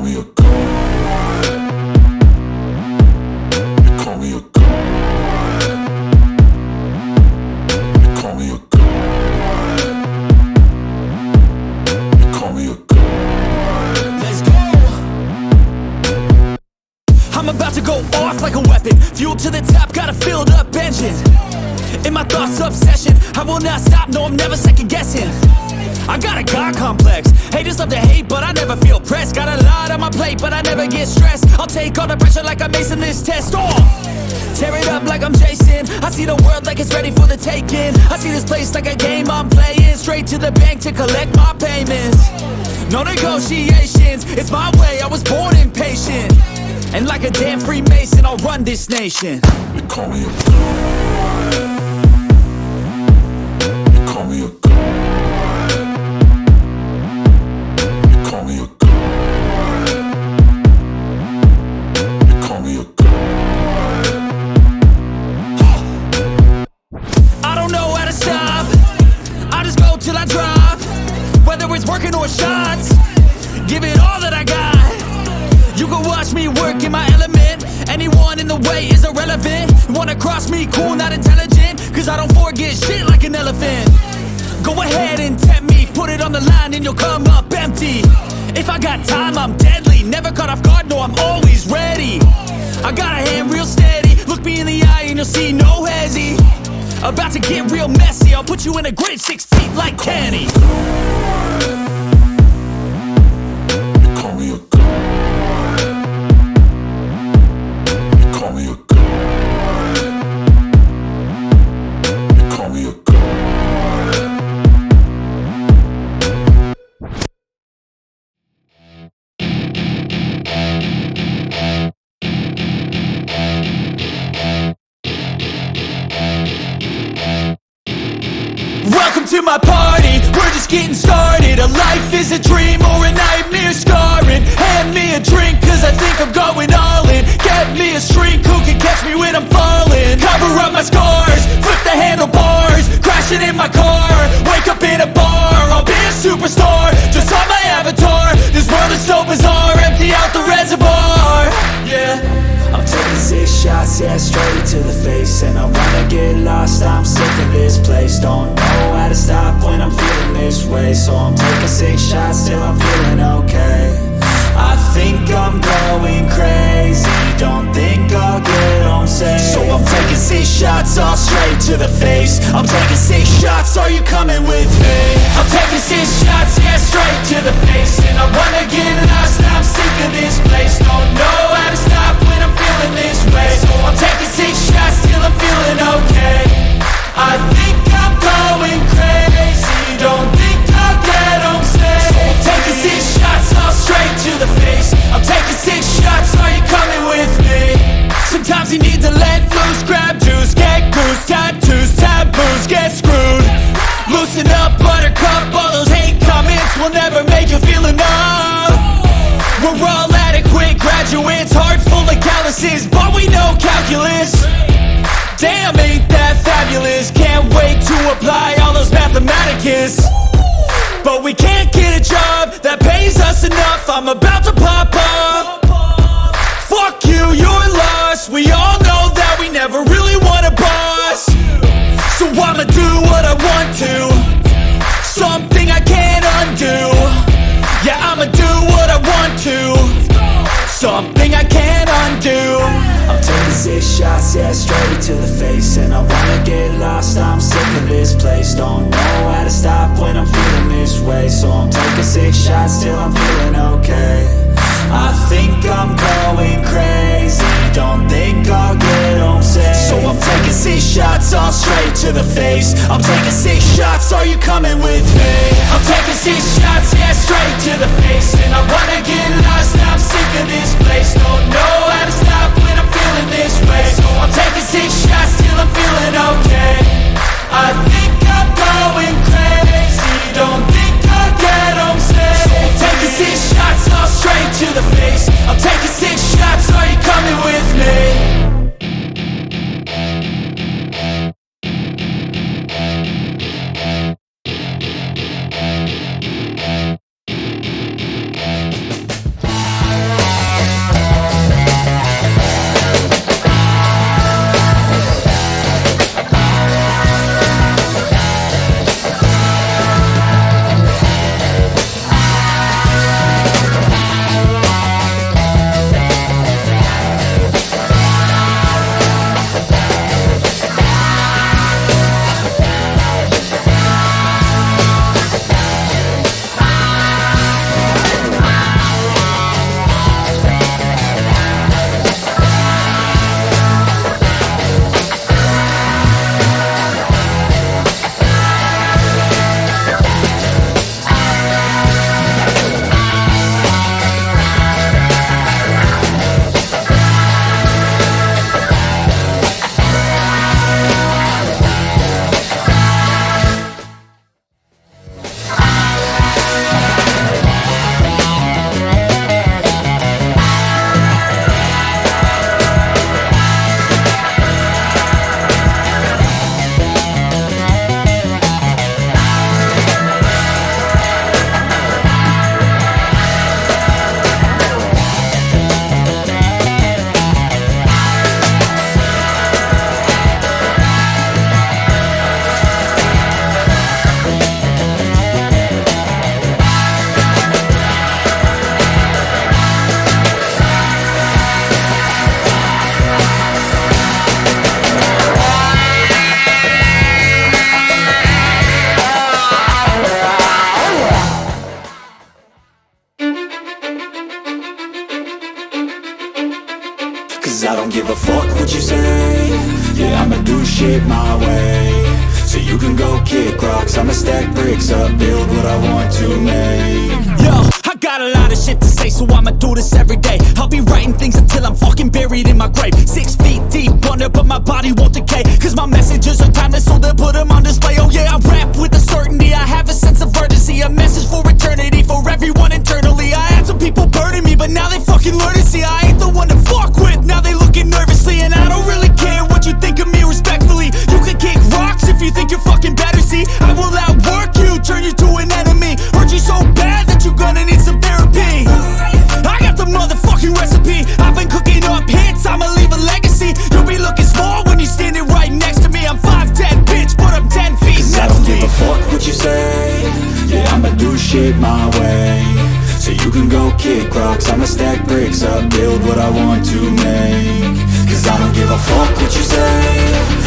me a god. You call me a god. You call me a god. You call me a god. Let's go. I'm about to go off like a weapon. Fuel to the top, got a filled up engine. In my thoughts, obsession, I will not stop, no, I'm never second guessing. I got a God complex, haters love to hate, but I never feel pressed. Got a lot on my plate, but I never get stressed. I'll take all the pressure like I'm acing this test. Tear it up like I'm Jason. I see the world like it's ready for the taking. I see this place like a game I'm playing. Straight to the bank to collect my payments. No negotiations, it's my way, I was born impatient. And like a damn Freemason, I'll run this nation. You call me a god. You call me a god. You call me a god. You call me a god. I don't know how to stop, I just go till I drop. Whether it's working or shots, give it all that I got. You can watch me work in my element. Anyone in the way is irrelevant. You wanna cross me, cool, not intelligent, cause I don't forget shit like an elephant. Go ahead and tempt me, put it on the line and you'll come up empty. If I got time, I'm deadly. Never caught off guard, no, I'm always ready. I got a hand real steady. Look me in the eye and you'll see no hezzy. About to get real messy. I'll put you in a grave 6 feet like Kenny. You call me a god. You call me a god. You call me a god. Welcome to my party, we're just getting started. A life is a dream or a nightmare scarring. Hand me a drink cause I think I'm going all in. Get me a shrink who can catch me when I'm falling. Cover up my scars, flip the handlebars. Crashing in my car, wake up in a bar. I'll be a superstar, just on my avatar. This world is so bizarre, empty out the reservoir. Yeah, I'm taking 6 shots, yeah, straight to the face. And I wanna get lost, I'm sick of this place. Don't know how to stop when I'm feeling this way. So I'm taking 6 shots till I'm feeling okay. I think I'm going crazy, don't think I'll get home safe. So I'm taking 6 shots, all straight to the face. I'm taking 6 shots, are you coming with me? I'm taking 6 shots, yeah, straight to the face. And I wanna get lost, I'm sick of this place. Don't know how to stop when I'm feeling this way. So I'm taking 6 shots till I'm feeling okay. I think I'm going crazy, don't think I'll get home safe. So I'm taking 6 shots, all straight to the face. I'm taking 6 shots, are you coming with me? Sometimes you need to let loose, grab juice, get goose, tattoos, taboos, get screwed. Loosen up, buttercup, all those hate comments will never make you feel enough. We're all adequate graduates, heart full of calluses, but we know calculus. Damn, ain't that fabulous? Can't wait to apply all those mathematicus. But we can't get a job that pays us enough. I'm about to pop up. Fuck you, you're lost. We all know that we never really want a boss. So I'ma do what I want to, something I can't undo. Yeah, I'ma do what I want to, something I can't undo. I'm taking 6 shots, yeah, straight to the face. And I wanna get lost, I'm sick of this place. Don't know how to stop when I'm feeling this way. So I'm taking 6 shots till I'm feeling okay. I think I'm going crazy, don't think I'll get home safe. So I'm taking 6 shots, all straight to the face. I'm taking 6 shots, are you coming with me? I'm taking 6 shots, yeah, straight to the face. And I wanna get lost, I'm sick of this place. Don't know how to stop when I'm feeling this way. So I'm taking 6 shots till I'm feeling okay. I think I'm going crazy, don't think I'll get home safe. So I'm taking 6 shots, all straight to the face. I'm taking 6 shots, are you coming with me? shit my way, so you can go kick rocks. I'ma stack bricks up, build what I want to make. Yo, I got a lot of shit to say, so I'ma do this every day. I'll be writing things until I'm fucking buried in my grave. 6 feet deep under, but my body won't decay, cause my messages are timeless, so they'll put them on display. Oh yeah, I rap with a certainty, I have a sense of urgency, a message for eternity, for everyone internally. I had some people burning me, but now they fucking learn to see I ain't the one to fuck with. Now they looking nervously, and I don't really care what you think of me, respectfully. You can kick rocks if you think you're fucking better, see I will outwork you, turn you to an enemy, hurt you so bad that you're gonna need some therapy. I got the motherfucking recipe, I've been cooking up hits, I'ma leave a legacy. You'll be looking small when you're standing right next to me. I'm 5'10", bitch, but I'm 10 feet. Cause I don't give a fuck what you say, yeah, I'ma do shit my way, so you can go kick rocks. I'ma stack bricks up, build what I want to make. Cause I don't give a fuck what you say,